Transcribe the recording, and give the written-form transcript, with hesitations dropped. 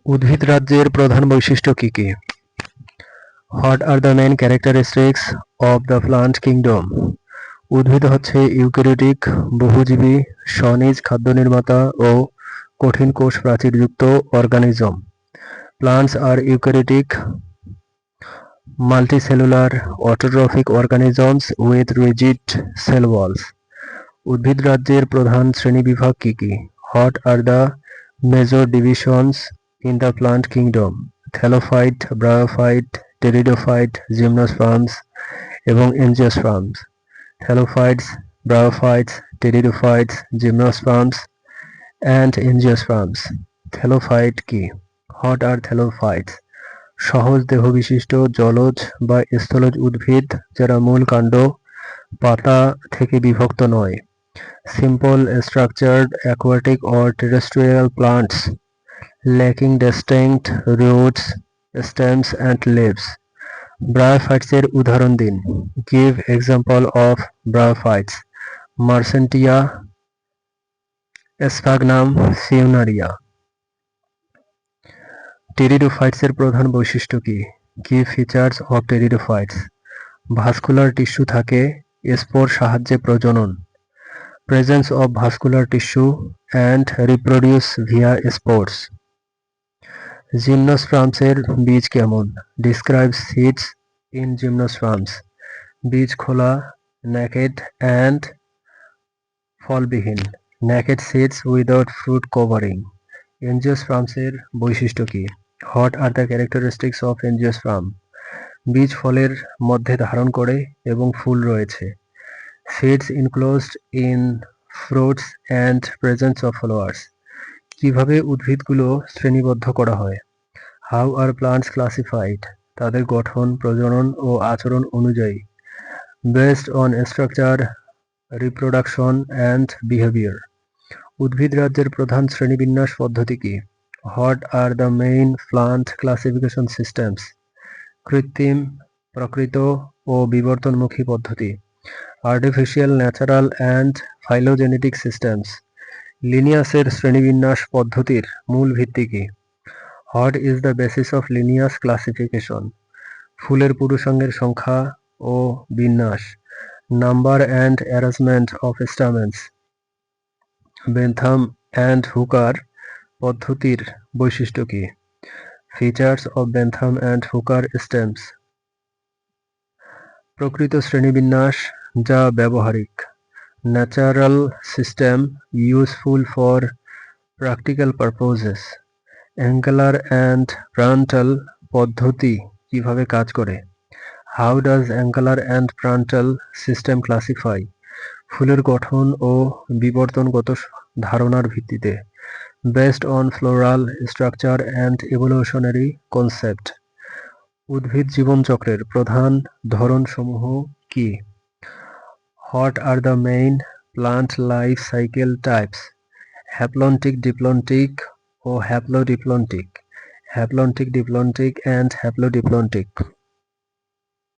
উদ্ভিদ রাজ্যের প্রধান বৈশিষ্ট্য কি কি? What are the main characteristics of the plant kingdom? উদ্ভিদ হচ্ছে ইউক্যারিওটিক, বহুজীবী, স্বনিজ খাদ্য নির্মাতা ও কঠিন কোষ প্রাচীরযুক্ত অর্গানিজম। প্লান্টস আর eukaryotic multicellular autotrophic organisms with rigid cell walls. উদ্ভিদ রাজ্যের প্রধান শ্রেণীবিভাগ কি কি? What are the major divisions in the plant kingdom? Thallophyte, bryophyte, pteridophyte, gymnosperms এবং angiosperms. Thallophytes, bryophytes, pteridophytes, gymnosperms and angiosperms. Thallophyte কি? What are thallophytes? সহজ দেহবিশিষ্ট জলজ বা স্থলজ উদ্ভিদ যারা মূল কাণ্ড, পাতা থেকে বিভক্ত নয়। Simple structured aquatic or terrestrial plants lacking distinct roots, stems and leaves. ব্রায়োফাইটসের উদাহরণ দিন। Give example of bryophytes. Marsantia, Sphagnum cyanearia. টেরিডোফাইটসের প্রধান বৈশিষ্ট্য কি? কি features of pteridophytes? Vascular tissue থাকে, স্পোর সাহায্যে প্রজনন। Presence of vascular tissue and reproduce via spores. জিমনোস্পার্মসের বীজ কেমন? Describe seeds in gymnosperms. বীজ খোলা, নেকেড অ্যান্ড ফলবিহীন। Naked seeds without fruit covering. এনজিওস্পার্মসের বৈশিষ্ট্য কি? What are the characteristics of angiosperm? বীজ ফলের মধ্যে ধারণ করে এবং ফুল রয়েছে। Seeds enclosed in fruits and presence of flowers. কিভাবে উদ্ভিদগুলো শ্রেণীবদ্ধ করা হয়? How R plants classified? তাদের গঠন, প্রজনন ও আচরণ অনুযায়ী। Based on structure, reproduction and behaviour. উদ্ভিদ রাজ্যের প্রধান শ্রেণীবিন্যাস পদ্ধতি কি? What are the main plant classification systems? কৃত্রিম, প্রকৃত ও বিবর্তনমুখী পদ্ধতি। Artificial, natural and phylogenetic systems. লিনিয়াসের শ্রেণীবিন্যাস পদ্ধতির মূল ভিত্তি কি? What is the basis of Linnaeus classification? ফুলের পুরুষাঙ্গের সংখ্যা ও বিন্যাস। Number and arrangement of stamens. Bentham and Hooker পদ্ধতির বৈশিষ্ট্য কি? Features of Bentham and হুকার systems. প্রকৃত শ্রেণীবিন্যাস যা ব্যবহারিক। Natural system useful for practical purposes. Engler and Prantl পদ্ধতি কিভাবে কাজ করে? How does Engler and Prantl system classify? ফুলের গঠন ও বিবর্তনগত ধারণার ভিত্তিতে। Based on floral structure and evolutionary concept. উদ্ভিদ জীবনচক্রের প্রধান ধরনসমূহ কি? What are the main plant life cycle types? Haplontic, diplontic ও haplodiplontic. Haplontic, diplontic and haplodiplontic.